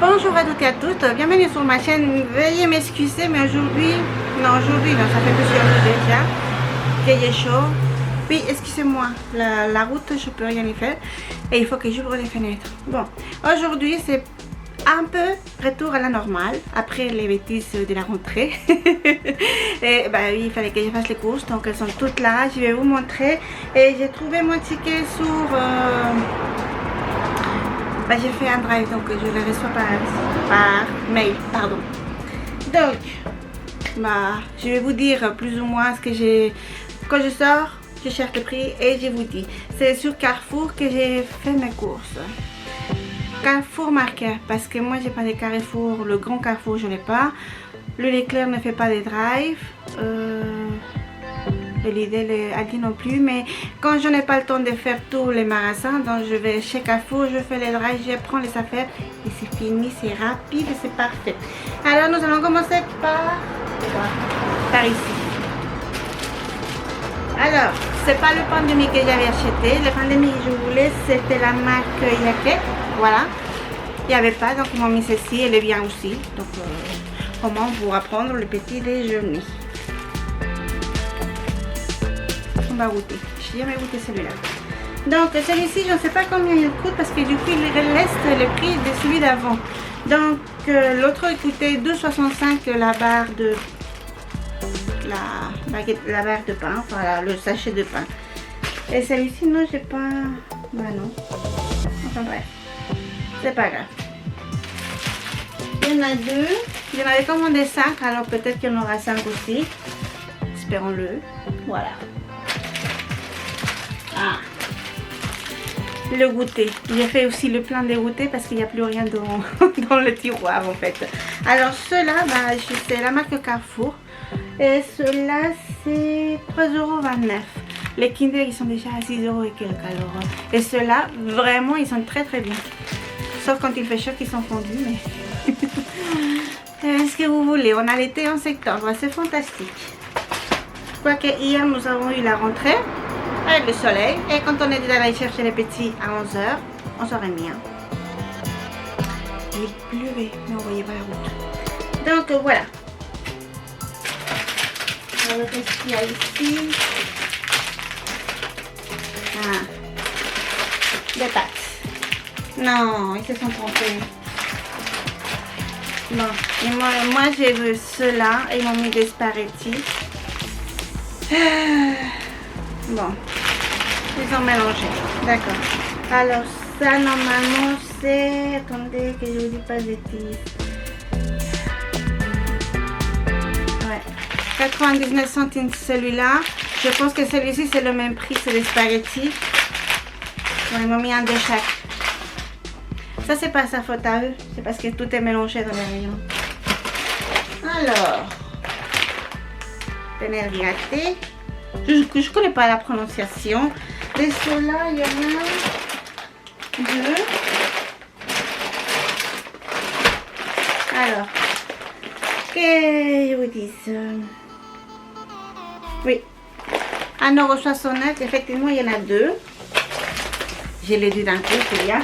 Bonjour à toutes et à tous, bienvenue sur ma chaîne. Veuillez m'excuser, mais aujourd'hui, non, ça fait plusieurs jours déjà qu'il est chaud. Oui, excusez-moi, la route, je peux rien y faire et il faut que j'ouvre les fenêtres. Bon, aujourd'hui, c'est un peu retour à la normale après les bêtises de la rentrée. Et bah oui, il fallait que je fasse les courses, donc elles sont toutes là. Je vais vous montrer. Et j'ai trouvé mon ticket sur. J'ai fait un drive, donc je le reçois par mail, pardon. Donc, je vais vous dire plus ou moins ce que j'ai. Quand je sors, je cherche le prix et je vous dis. C'est sur Carrefour que j'ai fait mes courses. Carrefour Market, parce que moi j'ai pas de Carrefour, le grand Carrefour je n'ai pas. Le Leclerc ne fait pas de drive. L'idée le Aldi non plus, mais quand je n'ai pas le temps de faire tous les magasins, donc je vais chez Carrefour, je fais les drives, je prends les affaires et c'est fini, c'est rapide, c'est parfait. Alors nous allons commencer par ici. Alors, c'est pas le pain de mie que j'avais acheté, le pain de mie que je voulais c'était la marque Yaquet, voilà. Il n'y avait pas, donc ils m'ont mis ceci, elle est bien aussi. Donc comment pour apprendre le petit déjeuner. On va goûter. Je n'ai jamais goûté celui-là. Donc celui-ci, je ne sais pas combien il coûte parce que du coup il reste le prix de celui d'avant. Donc l'autre coûtait 2,65 la barre de la barre de pain, enfin le sachet de pain. Et celui-ci, non, j'ai pas. Bah non. Enfin bref, c'est pas grave. Il y en a deux. J'en avais commandé 5, alors peut-être qu'il y en aura 5 aussi. Espérons-le. Voilà. Ah, le goûter. J'ai fait aussi le plein de goûter parce qu'il n'y a plus rien dans le tiroir en fait. Alors ceux-là, c'est la marque Carrefour. Et ceux-là, c'est 3,29 €. Les Kinder, ils sont déjà à 6 € et quelques alors. Et ceux-là, vraiment, ils sont très très bien. Sauf quand il fait chaud qu'ils sont fondus, mais... Est-ce que vous voulez? On a l'été en septembre, c'est fantastique. Quoique hier, nous avons eu la rentrée. Avec le soleil, et quand on est allé chercher les petits à 11 h, on s'en remet. Il pleuvait, mais on voyait pas la route. Donc voilà. Alors qu'est-ce qu'il y a ici? Des pâtes. Non, ils se sont trompés. Bon, et moi j'ai vu ceux-là, et ils m'ont mis des spaghettis. Bon, ils ont mélangé, d'accord. Alors ça normalement c'est, attendez que je vous dis pas de bêtises. Ouais, 99 centimes celui-là. Je pense que celui-ci c'est le même prix, c'est les spaghettis. Bon, ils m'ont mis un de chaque. Ça c'est pas sa faute à eux, c'est parce que tout est mélangé dans les rayons. Alors, tenez gâté. Je connais pas la prononciation. De ceux-là, il y en a deux. Alors, que je vous dise. Oui, 1,69 €. Effectivement, il y en a deux. Je l'ai dit d'un coup, c'est bien.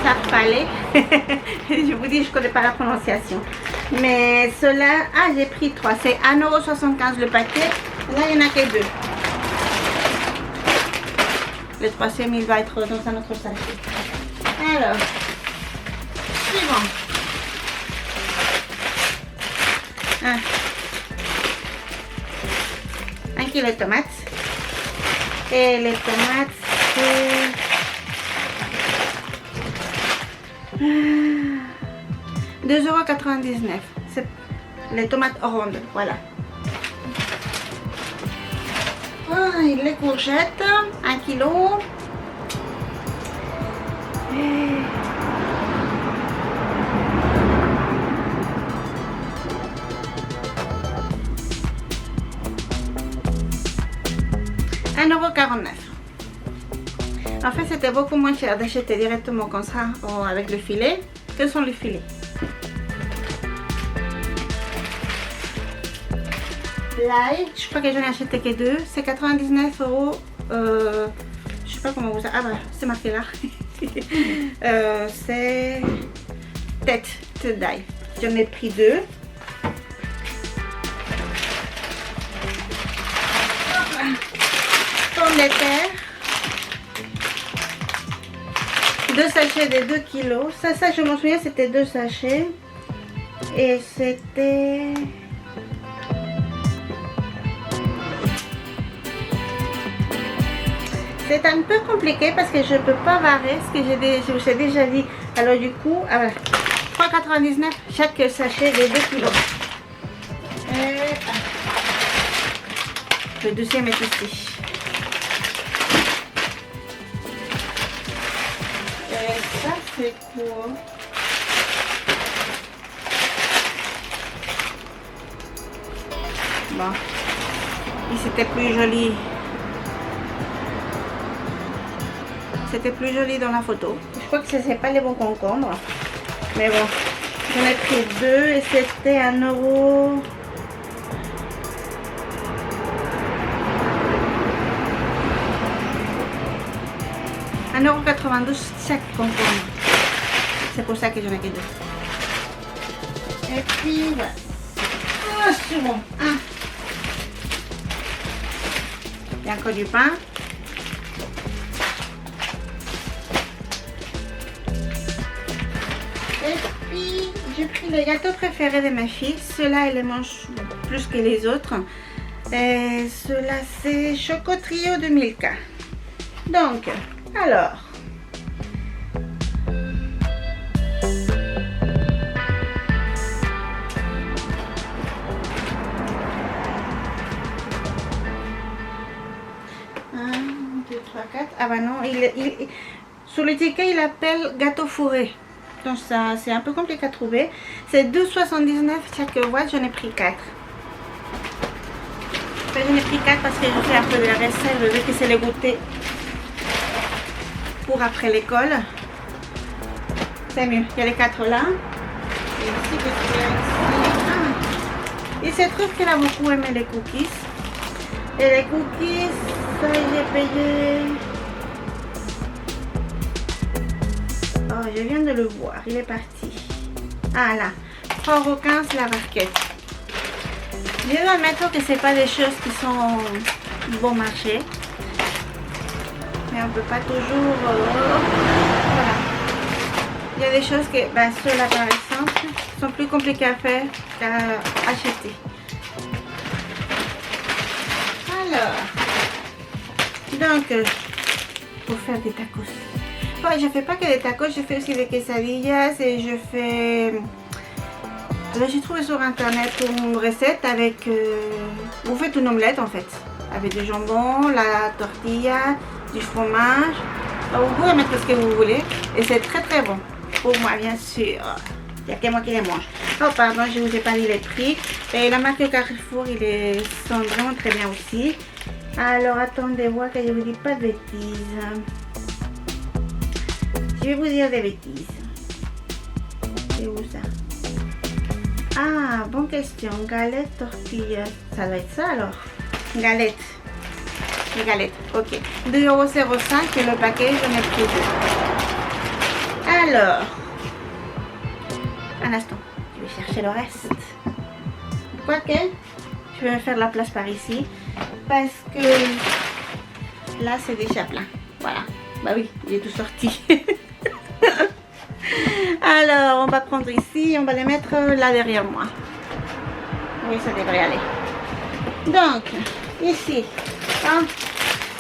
Ça fallait. Je vous dis, je connais pas la prononciation. Mais cela, j'ai pris 3. C'est 1,75 € le paquet. Là, il n'y en a que 2. Le troisième, il va être dans un autre sachet. Alors, suivant. Un kilo de tomates. Et les tomates, c'est 2,99 €. C'est les tomates rondes, voilà. Les courgettes, 1 kilo. Et 1,49 €. En fait, c'était beaucoup moins cher d'acheter directement comme ça avec le filet que sans le filet. Fly, je crois que j'en ai acheté que deux. C'est 99 € Je sais pas comment vous... Ah bah, c'est marqué là. C'est tête d'ail. J'en ai pris 2. Pommes de terre. 2 sachets de 2 kilos. Ça je m'en souviens, c'était 2 sachets. Et c'était... C'est un peu compliqué parce que je ne peux pas varier ce que je vous ai déjà dit. Alors du coup, voilà, 3,99 chaque sachet de 2 kilos. Et le deuxième est ici. Et ça c'est quoi? Bon, et c'était plus joli. C'était plus joli dans la photo. Je crois que ce n'est pas les bons concombres. Mais bon, j'en ai pris 2 et c'était 1 €. €1,92 chaque concombre. C'est pour ça que j'en ai que 2. Et puis voilà. Ah, c'est bon. Ah. Il y a encore du pain. Et puis j'ai pris le gâteau préféré de ma fille. Ceux-là, elle les mange plus que les autres. Et ceux-là, c'est Choco Trio de Milka. Donc, alors. Ah bah non, sur l'étiquette il appelle gâteau fourré. Donc ça c'est un peu compliqué à trouver. C'est 2,79 chaque boîte, j'en ai pris 4. Enfin, j'en ai pris 4 parce que je fais un peu de la recette, je veux que c'est les goûter pour après l'école. C'est mieux, il y a les 4 là. Et ici, il se trouve qu'elle a beaucoup aimé les cookies. Et les cookies, ça j'ai payé... Oh, je viens de le voir, il est parti. Ah là, 3,15 € la barquette. Je dois admettre que c'est pas des choses qui sont bon marché. Mais on peut pas toujours... Voilà. Il y a des choses que, ben, ceux-là par exemple, sont plus compliqués à faire qu'à acheter. Alors, donc, pour faire des tacos. Bon, je fais pas que des tacos, je fais aussi des quesadillas et je fais... Alors, j'ai trouvé sur internet une recette avec... Vous faites une omelette en fait, avec du jambon, la tortilla, du fromage. Alors, vous pouvez mettre ce que vous voulez et c'est très très bon. Pour moi, bien sûr. Il n'y a que moi qui les mange. Oh, pardon, je ne vous ai pas dit les prix. Et la marque Carrefour, ils sont vraiment très bien aussi. Alors, attendez voir que je ne vous dis pas de bêtises. Je vais vous dire des bêtises. C'est où ça? Ah, bonne question. Galette, tortilla. Ça doit être ça alors. Galette. Les galettes, ok. 2,05 € et le paquet, j'en ai pris 2. Alors, un instant, je vais chercher le reste. Quoique, je vais me faire la place par ici. Parce que là, c'est déjà plein. Voilà. Bah oui, j'ai tout sorti. Alors, on va prendre ici, on va les mettre là derrière moi. Oui, ça devrait aller. Donc, ici. Ah,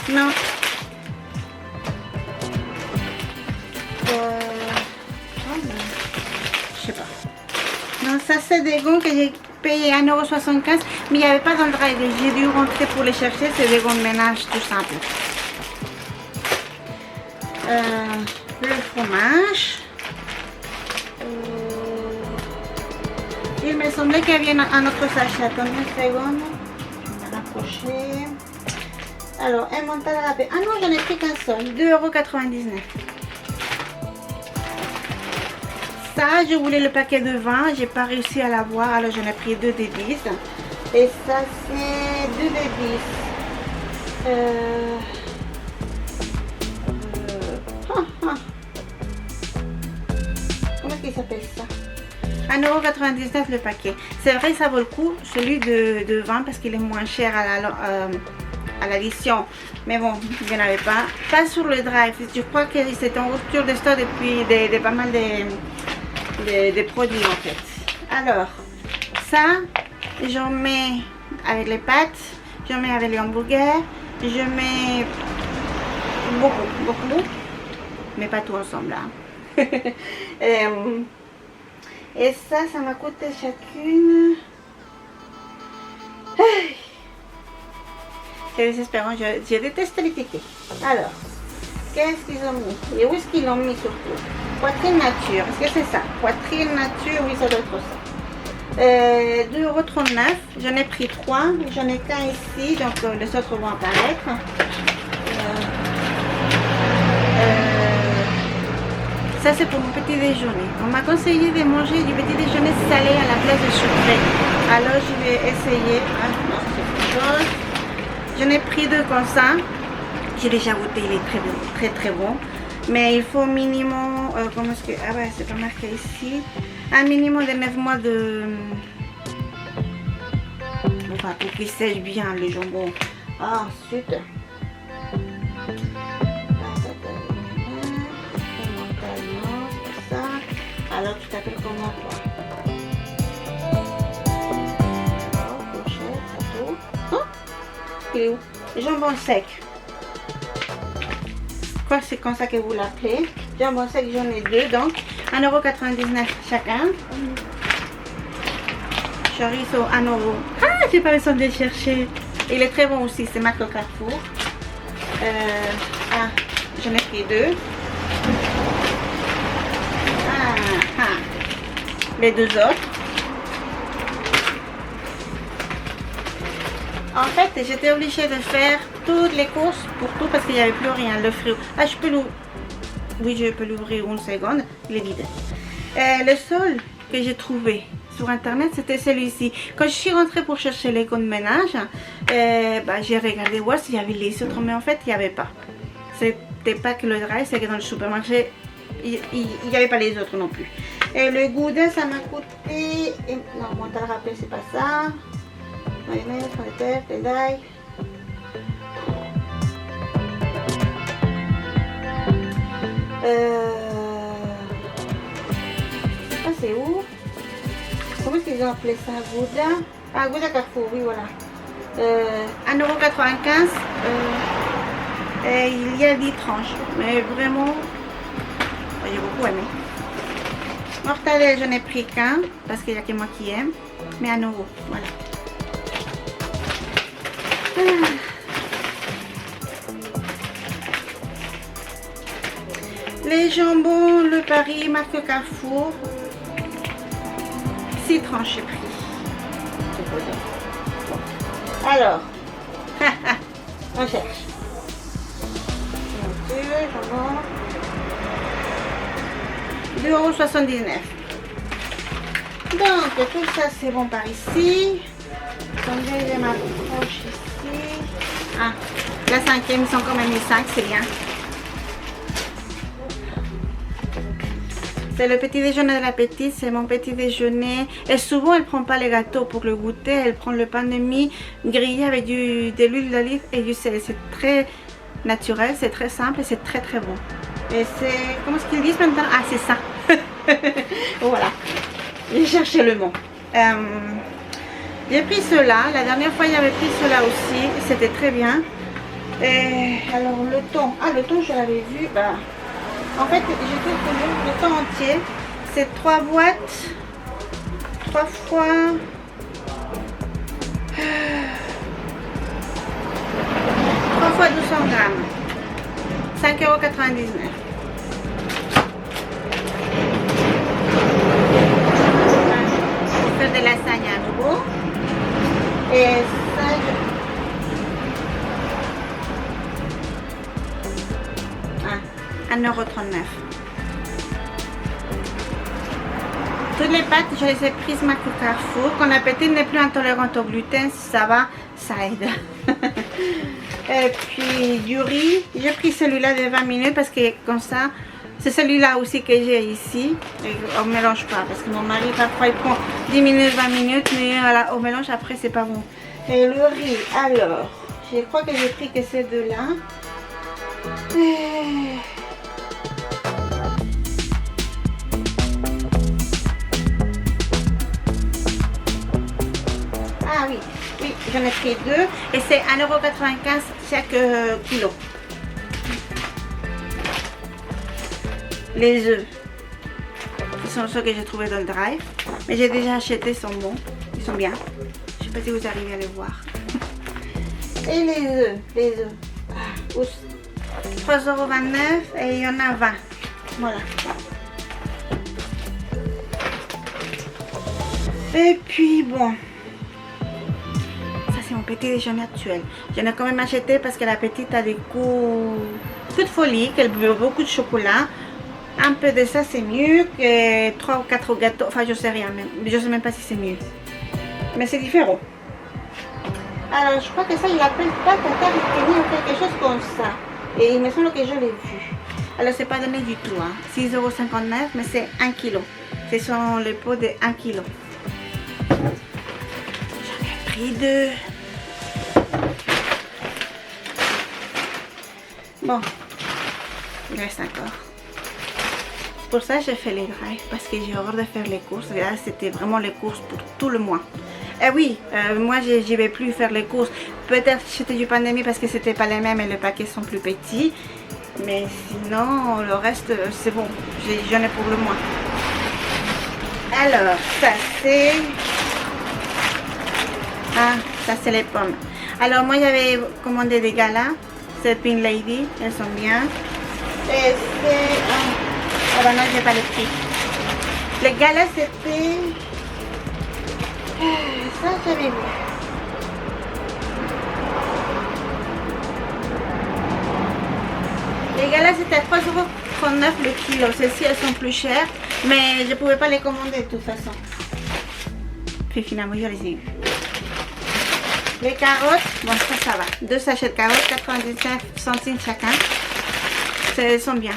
non. Je sais pas. Non, ça c'est des gants que j'ai payé 1,75 €, mais il n'y avait pas dans le drive. J'ai dû rentrer pour les chercher. C'est des gants de ménage tout simple. Le fromage. Il me semblait qu'il y avait un autre sachet. Attendez une seconde. Je vais rapprocher. Alors, un mental râpé. Ah non, j'en ai pris qu'un seul. 2,99 €. Ça, je voulais le paquet de 20. J'ai pas réussi à l'avoir. Alors, j'en ai pris 2 des 10. Et ça, c'est 2 des 10. 1,99 € le paquet. C'est vrai, ça vaut le coup, celui de 20 parce qu'il est moins cher à l'addition. Mais bon, il n'y en avait pas. Pas sur le drive. Je crois que c'est en rupture de stock depuis pas mal de produits en fait. Alors, ça, j'en mets avec les pâtes, j'en mets avec les hamburgers, je mets beaucoup, mais pas tout ensemble là. Et ça m'a coûté chacune. C'est désespérant, je déteste les tickets. Alors, qu'est-ce qu'ils ont mis? Et où est-ce qu'ils l'ont mis surtout? Poitrine nature, est-ce que c'est ça? Poitrine nature, oui, ça doit être ça. 2,39 €, j'en ai pris 3, j'en ai qu'un ici, donc les autres vont apparaître. Ça c'est pour mon petit déjeuner. On m'a conseillé de manger du petit déjeuner salé à la place de sucré. Alors je vais essayer. Ah, non, c'est autre chose. J'en ai pris 2 comme ça. J'ai déjà goûté, il est très bon. Mais il faut minimum, comment est-ce que, ah ouais, c'est pas marqué ici, un minimum de 9 mois de, enfin pour qu'il sèche bien le jambon. Ah, ensuite, ça. Alors tu t'appelles comment toi? Oh, il est où? Jambon sec. Je crois que c'est comme ça que vous l'appelez. Jambon sec, j'en ai 2, donc 1,99 € chacun. Chorizo 1 €. Ah, j'ai pas besoin de le chercher. Il est très bon aussi, c'est marque Carrefour. Ah, j'en ai pris 2. Les 2 autres. En fait, j'étais obligée de faire toutes les courses pour tout parce qu'il n'y avait plus rien. Le frigo. Ah, je peux l'ouvrir. Oui, je peux l'ouvrir une seconde. Il est vide. Le seul que j'ai trouvé sur internet, c'était celui-ci. Quand je suis rentrée pour chercher les comptes de ménage, j'ai regardé voir s'il y avait les autres, mais en fait, il n'y avait pas. C'était pas que le drive, c'est que dans le supermarché, il n'y avait pas les autres non plus. Et le gouda, ça m'a coûté. Non, bon, t'as rappelé, c'est pas ça. Mayonnaise, pomme de terre, d'ail. Ah, c'est où? Comment est-ce qu'ils ont appelé ça? Gouda? Ah, Gouda Carrefour, oui, voilà. 1,95 €. Il y a 10 tranches, mais vraiment, j'ai beaucoup aimé. Mortadelle, je n'ai pris qu'un, parce qu'il n'y a que moi qui aime, mais 1 €, voilà. Les jambons, le Paris, marque Carrefour, 6 tranches j'ai pris. Alors, on cherche. 2,79 €. Donc tout ça c'est bon par ici. Combien j'ai ma tranche ici? Ah, la 5e, ils sont quand même mis 5, c'est bien. C'est le petit déjeuner de la petite, c'est mon petit déjeuner. Et souvent, elle ne prend pas les gâteaux pour le goûter, elle prend le pain de mie grillé avec de l'huile d'olive et du sel. C'est très naturel, c'est très simple et c'est très bon. Et c'est, comment est-ce qu'ils disent maintenant? Ah, c'est ça. Voilà, j'ai cherché le mot. J'ai pris cela, la dernière fois j'avais pris cela aussi, c'était très bien. Et alors le thon, le thon je l'avais vu, en fait j'ai tout connu, le thon entier, c'est 3 boîtes, 3 fois 200 grammes, 5,99 €. Faire de lasagne à nouveau. Et ça, 1,39 €. Toutes les pâtes, je les ai prises marque Carrefour. Quand la petite n'est plus intolérante au gluten, ça va, ça aide. Et puis du riz, j'ai pris celui-là de 20 minutes parce que comme ça, C'est celui-là aussi que j'ai ici. Et on ne mélange pas parce que mon mari parfois il prend 10 minutes, 20 minutes, mais voilà, au mélange après c'est pas bon. Et le riz, alors, je crois que j'ai pris que ces deux-là. Ah oui, oui, j'en ai pris deux et c'est 1,95 € chaque kilo. Les œufs, ce sont ceux que j'ai trouvé dans le drive, mais j'ai déjà acheté, ils sont bons, ils sont bien. Je sais pas si vous arrivez à les voir. Et les œufs, ah, 3,29 € et il y en a 20. Voilà. Et puis bon, ça c'est mon petit déjeuner actuel. J'en ai quand même acheté parce que la petite a des coups de folie, qu'elle veut beaucoup de chocolat. Un peu de ça c'est mieux que 3 ou 4 gâteaux, enfin je sais rien, même. Je sais même pas si c'est mieux. Mais c'est différent. Alors je crois que ça il appelle pas tata Rickenny ou quelque chose comme ça. Et il me semble que je l'ai vu. Alors c'est pas donné du tout, hein. 6,59 €, mais c'est 1 kg. Ce sont les pots de 1 kg. J'en ai pris deux. Bon, il reste encore. Pour ça j'ai fait les drives parce que j'ai horreur de faire les courses. Et là c'était vraiment les courses pour tout le mois. Et oui, moi j'y vais plus faire les courses. Peut-être c'était du pandémie parce que c'était pas les mêmes et les paquets sont plus petits. Mais sinon le reste c'est bon, j'en ai pour le mois. Alors ça c'est... Ah, ça c'est les pommes. Alors moi j'avais commandé des galas. C'est Pink Lady, elles sont bien. Et c'est... Ah bah non, j'ai pas le prix. Les galas c'était... Ça j'avais vu. Les galas c'était à 3,39 € le kilo. Celles-ci elles sont plus chères, mais je pouvais pas les commander de toute façon. Puis finalement je les ai eues. Les carottes, bon ça va. 2 sachets de carottes, 99 centimes chacun. Elles sont bien.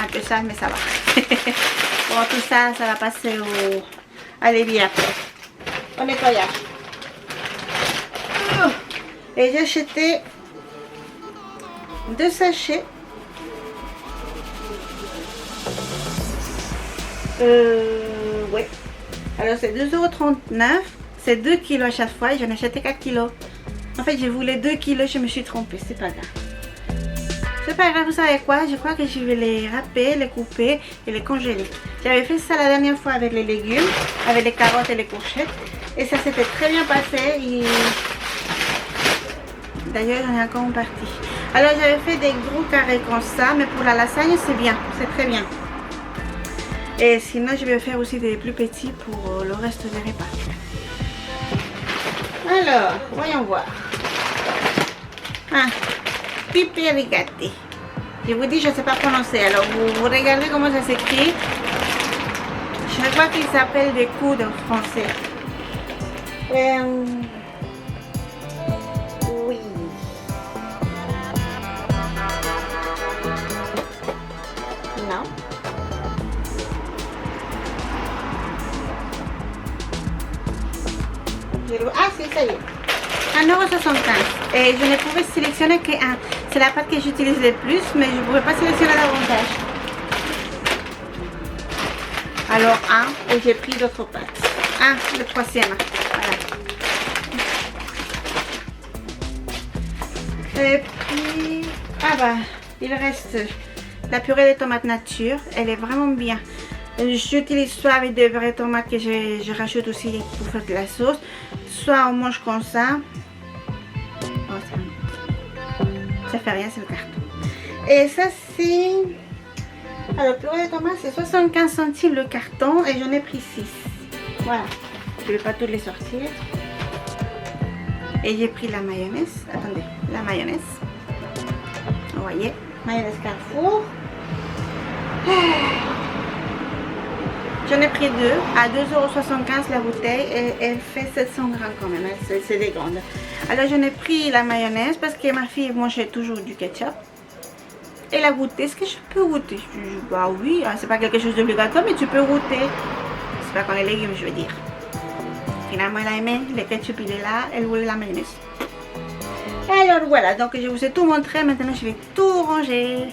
Un peu sale mais ça va. Bon tout ça, ça va passer à l'évier après. Au nettoyage. Et j'ai acheté 2 sachets. Ouais. Alors c'est 2,39 €. C'est 2 kg à chaque fois et j'en ai acheté 4 kg. En fait je voulais 2 kg, je me suis trompée, c'est pas grave. C'est pas grave, vous savez quoi? Je crois que je vais les râper, les couper et les congeler. J'avais fait ça la dernière fois avec les légumes, avec les carottes et les courgettes. Et ça s'était très bien passé. D'ailleurs j'en ai encore une partie. Alors j'avais fait des gros carrés comme ça, mais pour la lasagne c'est bien, c'est très bien. Et sinon je vais faire aussi des plus petits pour le reste des repas. Alors, voyons voir. Ah, pipi rigati. Je vous dis, je ne sais pas prononcer. Alors, vous regardez comment ça s'écrit. Je crois qu'il s'appelle des coudes en français. Oui. Non. Ah si, ça y est. 1,75 €. Et je ne pouvais sélectionner qu'un. C'est la pâte que j'utilise le plus, mais je ne pouvais pas sélectionner davantage. Alors un, et j'ai pris d'autres pâtes. Ah, le troisième. Voilà. Et puis, ah bah, il reste la purée de tomates nature. Elle est vraiment bien. J'utilise soit avec des vraies tomates que je rajoute aussi pour faire de la sauce, soit on mange comme ça. Oh, ça fait rien, c'est le carton. Et ça c'est... Alors purée de tomates c'est 75 centimes le carton et j'en ai pris 6. Voilà, je ne vais pas toutes les sortir. Et j'ai pris la mayonnaise. Attendez, la mayonnaise. Vous voyez, mayonnaise Carrefour. J'en ai pris deux à 2,75 € la bouteille et elle fait 700 grammes quand même, c'est des grandes. Alors j'en ai pris la mayonnaise parce que ma fille mangeait toujours du ketchup. Elle a goûté. Est-ce que je peux goûter? Bah oui, hein, c'est pas quelque chose d'obligatoire, mais tu peux goûter. C'est pas comme les légumes, je veux dire. Finalement, elle a aimé. Le ketchup, il est là. Elle voulait la mayonnaise. Alors voilà, donc je vous ai tout montré. Maintenant, je vais tout ranger.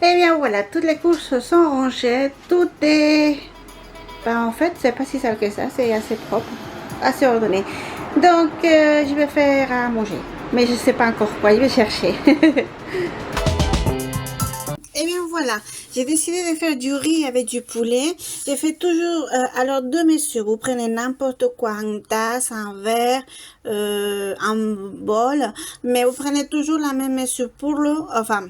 Et bien voilà, toutes les courses sont rangées, tout est... Ben, en fait, c'est pas si sale que ça, c'est assez propre, assez ordonné. Donc, je vais faire à manger, mais je sais pas encore quoi, je vais chercher. Et bien voilà, j'ai décidé de faire du riz avec du poulet. Je fais toujours, alors deux mesures, vous prenez n'importe quoi, une tasse, un verre, un bol, mais vous prenez toujours la même mesure pour l'eau, enfin,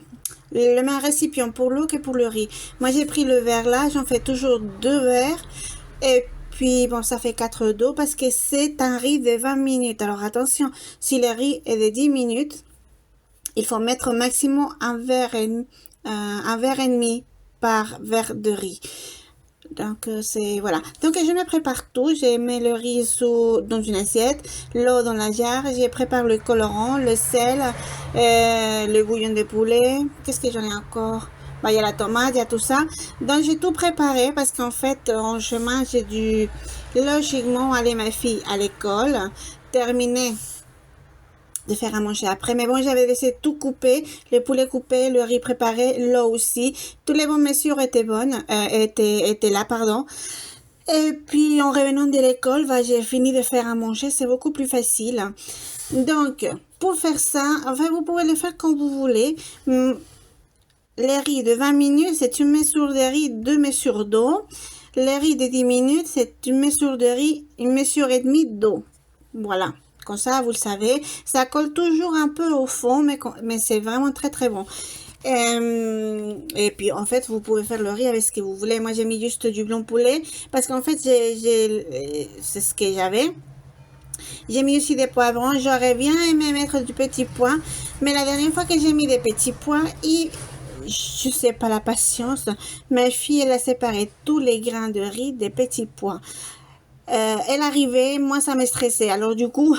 le même récipient pour l'eau que pour le riz. Moi j'ai pris le verre là, j'en fais toujours deux verres, et puis bon, ça fait 4 d'eau parce que c'est un riz de 20 minutes. Alors attention, si le riz est de 10 minutes, il faut mettre au maximum un verre et demi par verre de riz. Donc c'est voilà. Donc je me prépare tout. J'ai mis le riz dans une assiette, l'eau dans la jarre. Je prépare le colorant, le sel, le bouillon de poulet. Qu'est-ce que j'en ai encore? Bah, il y a la tomate, il y a tout ça. Donc j'ai tout préparé parce qu'en fait en chemin j'ai dû logiquement aller ma fille à l'école, terminer de faire à manger après, mais bon, j'avais laissé tout couper, le poulet coupé, le riz préparé, l'eau aussi, toutes les bonnes mesures étaient bonnes, étaient là, pardon. Et puis en revenant de l'école, bah, j'ai fini de faire à manger, c'est beaucoup plus facile. Donc, pour faire ça, enfin, vous pouvez le faire comme vous voulez. Les riz de 20 minutes, c'est une mesure de riz, 2 mesures d'eau. Les riz de 10 minutes, c'est une mesure de riz, une mesure et demie d'eau. Voilà. Comme ça, vous le savez. Ça colle toujours un peu au fond, mais c'est vraiment très très bon. Et puis en fait, vous pouvez faire le riz avec ce que vous voulez. Moi, j'ai mis juste du blanc poulet parce qu'en fait, c'est ce que j'avais. J'ai mis aussi des poivrons. J'aurais bien aimé mettre du petit pois, mais la dernière fois que j'ai mis des petits pois, je sais pas la patience. Ma fille, elle a séparé tous les grains de riz des petits pois. Elle arrivait, moi ça me stressait. Alors du coup,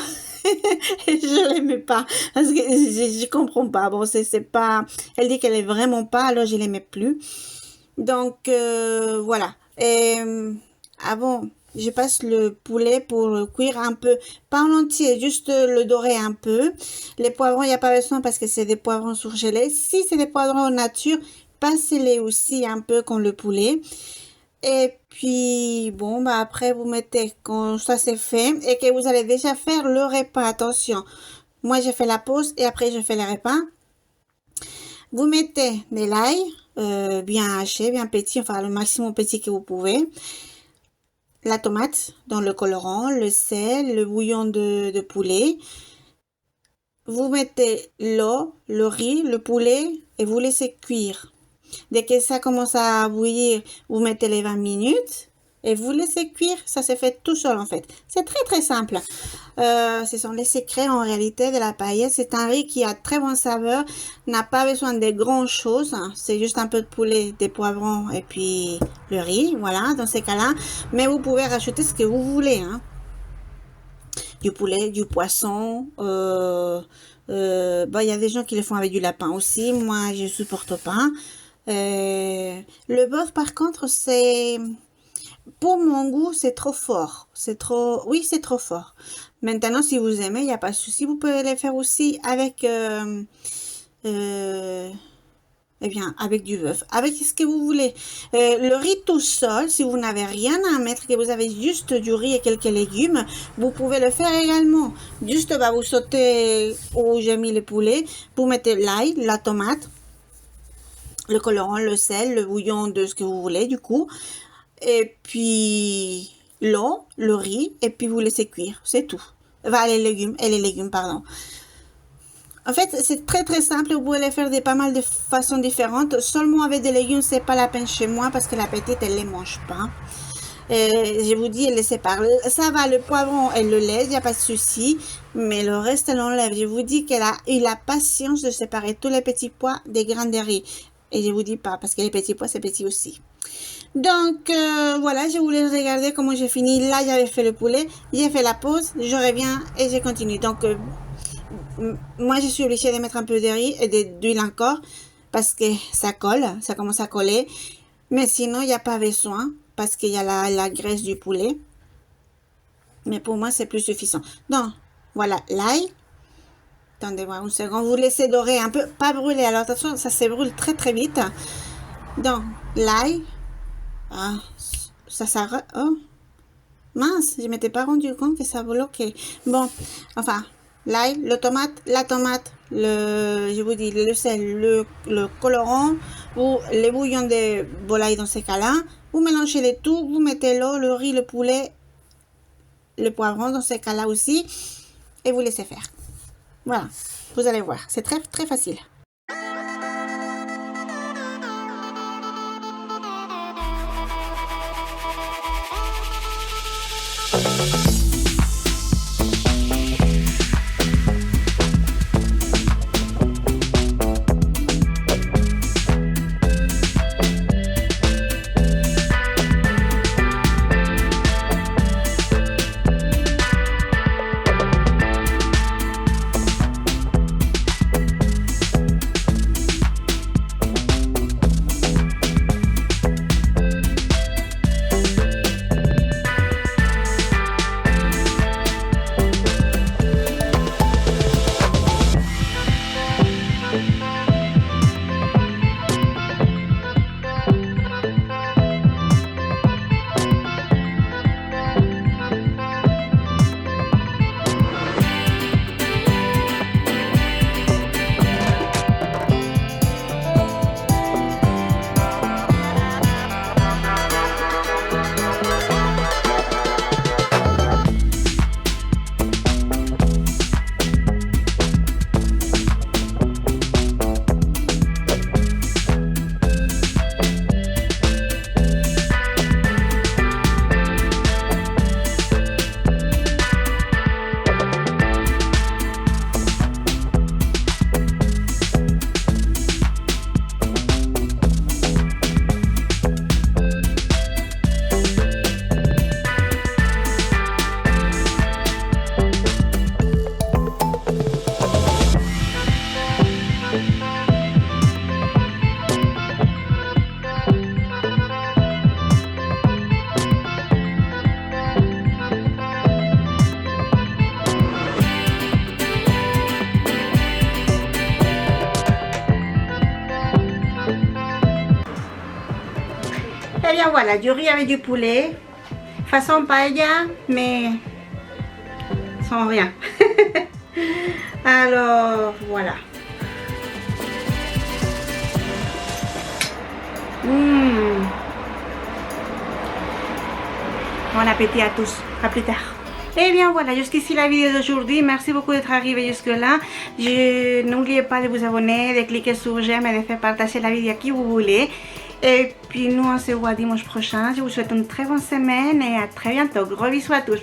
je l'aimais pas parce que je comprends pas. Bon, c'est pas. Elle dit qu'elle est vraiment pas, alors je l'aimais plus. Donc voilà. Avant, je passe le poulet pour le cuire un peu, pas en entier, juste le dorer un peu. Les poivrons, il n'y a pas besoin parce que c'est des poivrons surgelés. Si c'est des poivrons en nature, passez-les aussi un peu comme le poulet. Et puis, bon, bah après, vous mettez, quand ça c'est fait, et que vous allez déjà faire le repas, attention. Moi, je fais la pause et après, je fais le repas. Vous mettez de l'ail, bien haché, bien petit, enfin le maximum petit que vous pouvez. La tomate dans le colorant, le sel, le bouillon de poulet. Vous mettez l'eau, le riz, le poulet et vous laissez cuire. Dès que ça commence à bouillir, vous mettez les 20 minutes et vous laissez cuire. Ça se fait tout seul en fait. C'est très très simple. Ce sont les secrets en réalité de la paella. C'est un riz qui a très bonne saveur. N'a pas besoin de grand chose. C'est juste un peu de poulet, des poivrons et puis le riz. Voilà, dans ces cas-là. Mais vous pouvez rajouter ce que vous voulez. Hein. Du poulet, du poisson. Bah, y a des gens qui le font avec du lapin aussi. Moi, je supporte pas. Le bœuf, par contre, c'est... Pour mon goût, c'est trop fort. C'est trop... Oui, c'est trop fort. Maintenant, si vous aimez, il n'y a pas de souci. Vous pouvez les faire aussi avec... eh bien, avec du bœuf. Avec ce que vous voulez. Le riz tout seul, si vous n'avez rien à mettre, que vous avez juste du riz et quelques légumes, vous pouvez le faire également. Juste, bah, vous sautez où j'ai mis le poulet. Vous mettez l'ail, la tomate, le colorant, le sel, le bouillon de ce que vous voulez du coup. Et puis l'eau, le riz, et puis vous laissez cuire. C'est tout. Enfin, les légumes, pardon. En fait, c'est très très simple. Vous pouvez les faire de pas mal de façons différentes. Seulement avec des légumes, c'est pas la peine chez moi parce que la petite, elle les mange pas. Je vous dis, elle les sépare. Ça va, le poivron, elle le laisse, il n'y a pas de souci. Mais le reste, elle enlève. Je vous dis qu'elle a eu la patience de séparer tous les petits pois des grains de riz. Et je vous dis pas, parce que les petits pois, c'est petit aussi. Donc, voilà, je voulais regarder comment j'ai fini. Là, j'avais fait le poulet. J'ai fait la pause. Je reviens et je continue. Donc, moi, je suis obligée de mettre un peu de riz et d'huile encore. Parce que ça colle. Ça commence à coller. Mais sinon, il n'y a pas besoin. Parce qu'il y a la graisse du poulet. Mais pour moi, c'est plus suffisant. Donc, voilà, l'ail. Attendez voir une seconde. Vous laissez dorer un peu. Pas brûler. Alors, attention, ça se brûle très très vite. Donc, l'ail. Ah, ça s'arrête. Oh, mince, je m'étais pas rendu compte que ça bloquait. Bon, enfin, l'ail, la tomate, je vous dis, le sel, le colorant ou les bouillons de volaille dans ces cas-là. Vous mélangez les tout, vous mettez l'eau, le riz, le poulet, le poivron dans ces cas-là aussi et vous laissez faire. Voilà, vous allez voir, c'est très très facile. bien voilà, du riz avec du poulet. Façon paella, mais sans rien. Alors voilà. Bon appétit à tous. À plus tard. Et bien voilà, jusqu'ici la vidéo d'aujourd'hui. Merci beaucoup d'être arrivé jusque là. N'oubliez pas de vous abonner, de cliquer sur j'aime et de faire partager la vidéo à qui vous voulez. Et puis nous on se voit dimanche prochain. Je vous souhaite une très bonne semaine et à très bientôt. Gros bisous à tous.